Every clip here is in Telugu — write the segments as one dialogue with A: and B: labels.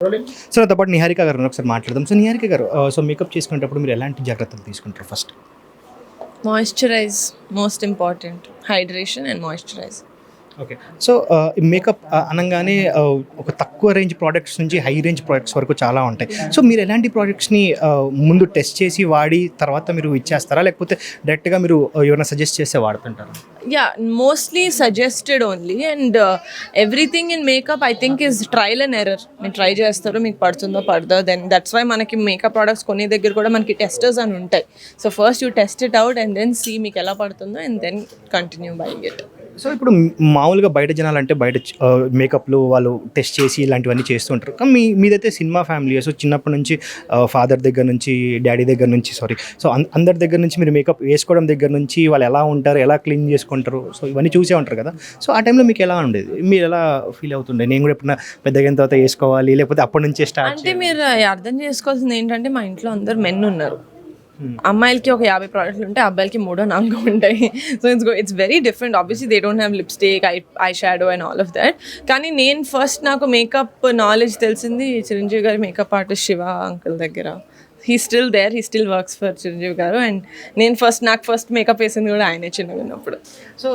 A: సో నాతో పాటు నిహారిక గారు ఉన్నారు. ఒకసారి మాట్లాడదాం. సో నిహారిక గారు సో మేకప్ చేసుకునేటప్పుడు మీరు ఎలాంటి జాగ్రత్తలు తీసుకుంటారు first?
B: Moisturize, most important. Hydration and moisturize.
A: Okay. So ఈ మేకప్ అనంగానే ఒక తక్కువ రేంజ్ ప్రోడక్ట్స్ నుంచి హై రేంజ్ ప్రోడక్ట్స్ వరకు చాలా ఉంటాయి. సో మీరు ఎలాంటి ప్రోడక్ట్స్‌ని ముందు టెస్ట్ చేసి వాడి తర్వాత మీరు ఇచ్చేస్తారా? లేకపోతే డైరెక్ట్‌గా మీరు ఎవరైనా సజెస్ట్ చేస్తే వాడుతుంటారా?
B: Yeah, mostly suggested only, and everything in makeup I think is trial and error. మీరు ట్రై చేస్తారు, మీకు పడుతుందో పడదో, దెన్ దట్స్ వై మనకి మేకప్ ప్రోడక్ట్స్ కొనే దగ్గర కూడా మనకి టెస్టర్స్ అని ఉంటాయి. So first you test it out and then see మీకు ఎలా పడుతుందో and then continue buying it.
A: So ఇప్పుడు మామూలుగా బయట జనాలంటే బయట మేకప్‌లు వాళ్ళు టెస్ట్ చేసి ఇలాంటివన్నీ చేస్తూ ఉంటారు. కానీ మీదైతే సినిమా ఫ్యామిలీ. సో చిన్నప్పటి నుంచి ఫాదర్ దగ్గర నుంచి, డ్యాడీ దగ్గర నుంచి సో అందరి దగ్గర నుంచి మీరు మేకప్ వేసుకోవడం దగ్గర నుంచి వాళ్ళు ఎలా ఉంటారు, ఎలా క్లీన్ చేసుకుంటారు, సో ఇవన్నీ చూసే ఉంటారు కదా. సో ఆ టైంలో మీకు ఎలా ఉండేది? మీరు ఎలా ఫీల్ అవుతుండే? నేను కూడా ఎప్పుడైనా పెద్దగా అయిన తర్వాత వేసుకోవాలి, లేకపోతే అప్పటి నుంచే స్టార్ట్
B: అంటే మీరు అర్థం చేసుకోవాల్సింది ఏంటంటే మా ఇంట్లో అందరు మెన్ ఉన్నారు. అమ్మాయిలకి ఒక 50 ప్రోడక్ట్లు ఉంటాయి, అబ్బాయిలకి 3-4 ఉంటాయి. So it's very different. Obviously they don't have lipstick, eye shadow and all of that. కానీ నేను ఫస్ట్ నాకు మేకప్ నాలెడ్జ్ తెలిసింది చిరంజీవి గారి మేకప్ ఆర్టిస్ట్ శివ అంకుల్ దగ్గర. He still there, he still works for Chiranjeevi గారు. అండ్ నేను నాకు ఫస్ట్ మేకప్ వేసింది కూడా ఆయనే చిన్నగా ఉన్నప్పుడు.
A: సో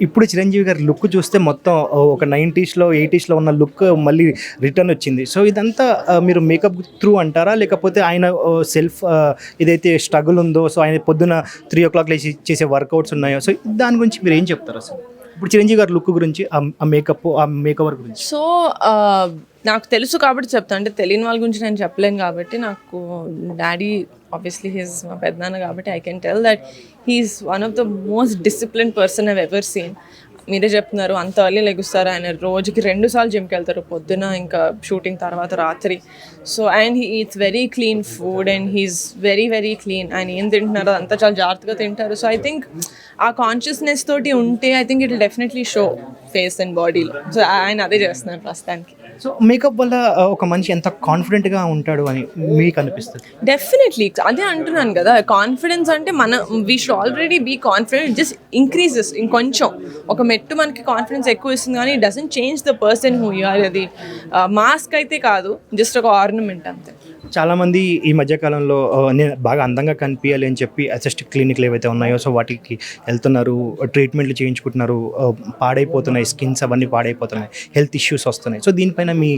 A: ఇప్పుడు చిరంజీవి గారి లుక్ చూస్తే మొత్తం ఒక 90స్లో 80స్లో ఉన్న లుక్ మళ్ళీ రిటర్న్ వచ్చింది. సో ఇదంతా మీరు మేకప్ త్రూ అంటారా? లేకపోతే ఆయన సెల్ఫ్ ఏదైతే స్ట్రగుల్ ఉందో, సో ఆయన పొద్దున 3 o'clock లేచి చేసే వర్కౌట్స్ ఉన్నాయో, సో దాని గురించి మీరు ఏం చెప్తారు అసలు? ఇప్పుడు చిరంజీవి గారి లుక్ గురించి, ఆ మేకవర్ గురించి.
B: సో నాకు తెలుసు కాబట్టి చెప్తాను. అంటే తెలియని వాళ్ళ గురించి నేను చెప్పలేను కాబట్టి, నాకు డాడీ ఆబ్వియస్లీ హీస్ మా పెద్దనాన్న కాబట్టి I can tell that he's one of the most discipline person I've ever seen. మీరే చెప్తున్నారు అంత ఎర్లీ లెగుస్తారు. ఆయన రోజుకి 2 సార్లు జిమ్కి వెళ్తారు, పొద్దున ఇంకా షూటింగ్ తర్వాత రాత్రి. So and he eats very clean food and he's very very clean. ఆయన ఏం తింటున్నారో అంతా చాలా జాగ్రత్తగా తింటారు. సో ఐ థింక్ ఆ కాన్షియస్నెస్ తోటి ఉంటే I think it will definitely show face and బాడీలో. సో ఆయన అదే చేస్తున్నారు ప్రస్తుతానికి.
A: సో మేకప్ వల్ల ఒక మనిషి ఎంత కాన్ఫిడెంట్గా ఉంటాడు అని మీకు అనిపిస్తుంది?
B: డెఫినెట్లీ అదే అంటున్నాను కదా. కాన్ఫిడెన్స్ అంటే we should already be confident, just increases ఇంకొంచెం. ఒక మెట్టు మనకి కాన్ఫిడెన్స్ ఎక్కువ ఇస్తుంది కానీ it doesn't change the person who you are. అది మాస్క్ అయితే కాదు, జస్ట్ ఒక ఆర్నమెంట్ అంతే.
A: చాలామంది ఈ మధ్యకాలంలో నేను బాగా అందంగా కనిపించాలి అని చెప్పి అసిస్టిక్ క్లినిక్లు ఏవైతే ఉన్నాయో సో వాటికి వెళ్తున్నారు, ట్రీట్మెంట్లు చేయించుకుంటున్నారు, పాడైపోతున్నాయి స్కిన్స్, అవన్నీ పాడైపోతున్నాయి, హెల్త్ ఇష్యూస్ వస్తున్నాయి. సో దీనిపైన మీ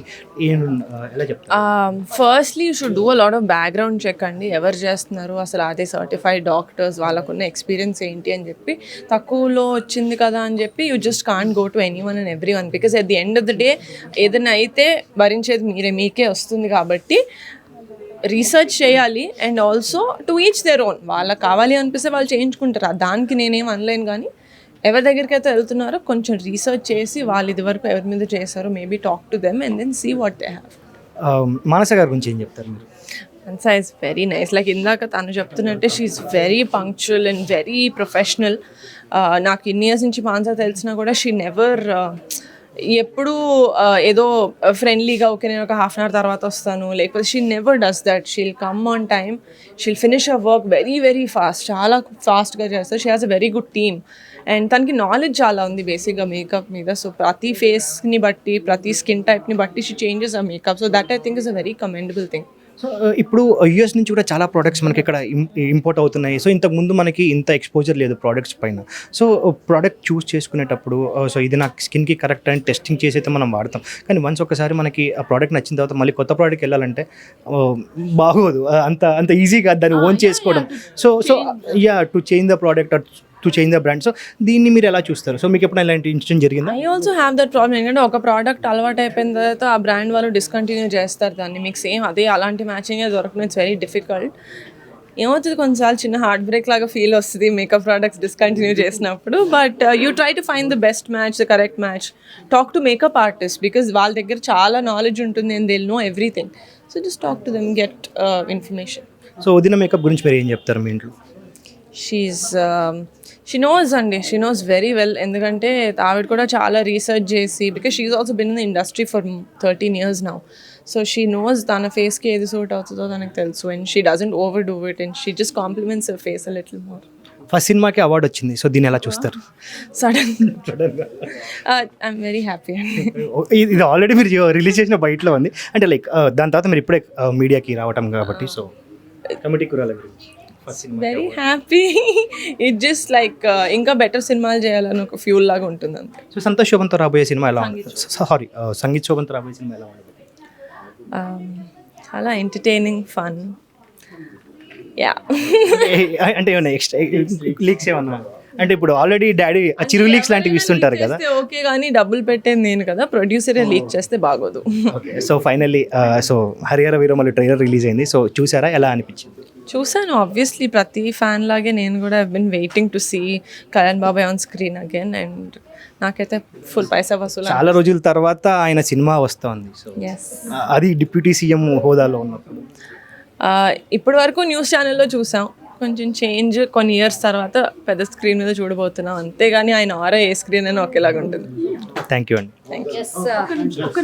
A: ఎలా చెప్తారు?
B: Firstly you should do a lot of background check అండి. ఎవరు చేస్తున్నారు అసలు, అదే సర్టిఫైడ్ డాక్టర్స్, వాళ్ళకున్న ఎక్స్పీరియన్స్ ఏంటి అని చెప్పి. తక్కువలో వచ్చింది కదా అని చెప్పి you just can't go to anyone and every one, because at the end of the day ఏదైనా అయితే భరించేది మీకే వస్తుంది. కాబట్టి రీసెర్చ్ చేయాలి and also to each their own. వాళ్ళకి కావాలి అనిపిస్తే వాళ్ళు చేయించుకుంటారు, దానికి నేనేం అనలేను. కానీ ఎవరి దగ్గరికి అయితే వెళ్తున్నారో కొంచెం రీసెర్చ్ చేసి వాళ్ళు ఇదివరకు ఎవరి మీద చేశారో maybe talk to them and then see what they have.
A: Manasa గారి గురించి ఏం చెప్తారు మీరు?
B: Manasa is very nice. Like ఇందాక తను చెప్తున్నట్టే she's very punctual and very professional. నాకు ఇన్ని ఇయర్స్ నుంచి మానస తెలిసినా కూడా షీ నెవర్ ఎప్పుడు ఏదో ఫ్రెండ్లీగా ఓకే నేను ఒక 1/2 hour తర్వాత వస్తాను, లేకపోతే she never does that. She'll come on time, she'll finish a work very very fast, చాలా ఫాస్ట్గా చేస్తారు. She has a very good team and తనకి నాలెడ్జ్ చాలా ఉంది బేసిక్గా మేకప్ మీద. సో ప్రతి ఫేస్ని బట్టి, ప్రతి స్కిన్ టైప్ని బట్టి she changes a makeup. So that I think is a very commendable thing.
A: So ఇప్పుడు యూఎస్ నుంచి కూడా చాలా ప్రోడక్ట్స్ మనకి ఇక్కడ ఇంపోర్ట్ అవుతున్నాయి. సో ఇంతకుముందు మనకి ఇంత ఎక్స్పోజర్ లేదు ప్రోడక్ట్స్ పైన. సో ప్రోడక్ట్ చూస్ చేసుకునేటప్పుడు సో ఇది నాకు స్కిన్కి కరెక్ట్ అని టెస్టింగ్ చేసి అయితే మనం వాడతాం. కానీ వన్స్ ఒకసారి మనకి ఆ ప్రోడక్ట్ నచ్చిన తర్వాత మళ్ళీ కొత్త ప్రోడక్ట్కి వెళ్ళాలంటే బాగోదు, అంత ఈజీగా దాన్ని ఓన్ చేసుకోవడం. So yeah to change the product, to change the brand. So దీన్ని మీరు ఎలా చూస్తారు? సో మీకు ఎప్పుడైనా ఇలాంటి ఇన్సిడెంట్ జరిగిందా?
B: I also have that problem. ఎందుకంటే ఒక ప్రోడక్ట్ అలవాటు అయిపోయిన తర్వాత ఆ బ్రాండ్ వాళ్ళు డిస్కంటిన్యూ చేస్తారు దాన్ని. మీకు సేమ్ అదే అలాంటి మ్యాచింగే దొరకడం ఇట్స్ వెరీ డిఫికల్ట్. ఏమవుతుంది కొన్నిసార్లు చిన్న హార్ట్ బ్రేక్ లాగా ఫీల్ వస్తుంది మేకప్ ప్రోడక్ట్స్ డిస్కంటిన్యూ చేసినప్పుడు. But you try to find the best match, the correct match. Talk to make up artist because వాళ్ళ దగ్గర చాలా నాలెడ్జ్ ఉంటుంది and they will know everything. So just talk to them, get information.
A: So వదిన మేకప్ గురించి మీరు ఏం చెప్తారు మీ ఇంట్లో?
B: షీ నోస్ అండి, షీ నోస్ వెరీ వెల్. ఎందుకంటే ఆవిడ కూడా చాలా రీసెర్చ్ చేసి, because she is also been in the industry for 13 years now. So she knows తన ఫేస్కి ఏది సూట్ అవుతుందో తనకు తెలుసు and she doesn't over do it and she just compliments her face a little more.
A: First సినిమాకి అవార్డు వచ్చింది, సో దీన్ని ఎలా చూస్తారు?
B: సడన్ ఐఎమ్ వెరీ హ్యాపీ అండి.
A: ఇది ఆల్రెడీ మీరు రిలీజ్ చేసిన బయటలో ఉంది అంటే లైక్ దాని తర్వాత మీరు ఇప్పుడే మీడియాకి రావటం కాబట్టి, సో కమిటీ కురాల గురించి first cinema
B: very happy. It just like ఇంకా బెటర్ సినిమాలు చేయాలని ఒక ఫ్యూల్ లాగా ఉంటుంది అంతే.
A: సో సంతోష్ శోభన్తో రాబోయే సినిమా ఎలా ఉంది? సారీ, సంగీత్ శోభన్తో రాబోయే సినిమా ఎలా ఉంది?
B: చాలా ఎంటర్టైనింగ్ ఫన్. యా
A: అంటే ఏమన్నా ఎక్స్ట్రా లీక్స్ ఏమన్నా అంటే ఇప్పుడు ఆల్రెడీ డాడీ చిరు లీక్స్ లాంటివి ఇస్తుంటారు కదా.
B: ఓకే, కానీ డబ్బులు పెట్టేది నేను కదా, ప్రొడ్యూసరే లీక్ చేస్తే బాగోదు.
A: Okay, so finally so Harihara Veeramallu trailer release అయింది, సో చూసారా, ఎలా అనిపించింది?
B: చూసాను, ఆబ్వియస్లీ ప్రతి ఫ్యాన్ లాగే నేను కూడా been waiting to see Kalyan బాబాయ్ ఆన్ స్క్రీన్ అగైన్. అండ్ నాకైతే ఫుల్ పైసా వసూలు.
A: చాలా రోజుల తర్వాత ఆయన సినిమా వస్తుంది, సో
B: ఎస్,
A: అది డిప్యూటీ సీఎం హోదాలో ఉన్నప్పుడు.
B: ఇప్పటి వరకు న్యూస్ ఛానల్లో చూసాం, కొంచెం చేంజ్ కొన్ని ఇయర్స్ తర్వాత పెద్ద స్క్రీన్ మీద చూడబోతున్నాం, అంతేగాని ఆయన ఆరా ఏ స్క్రీన్ అయినా ఒకేలాగా ఉంటుంది.
A: థ్యాంక్ యూ అండి.
B: Thank you.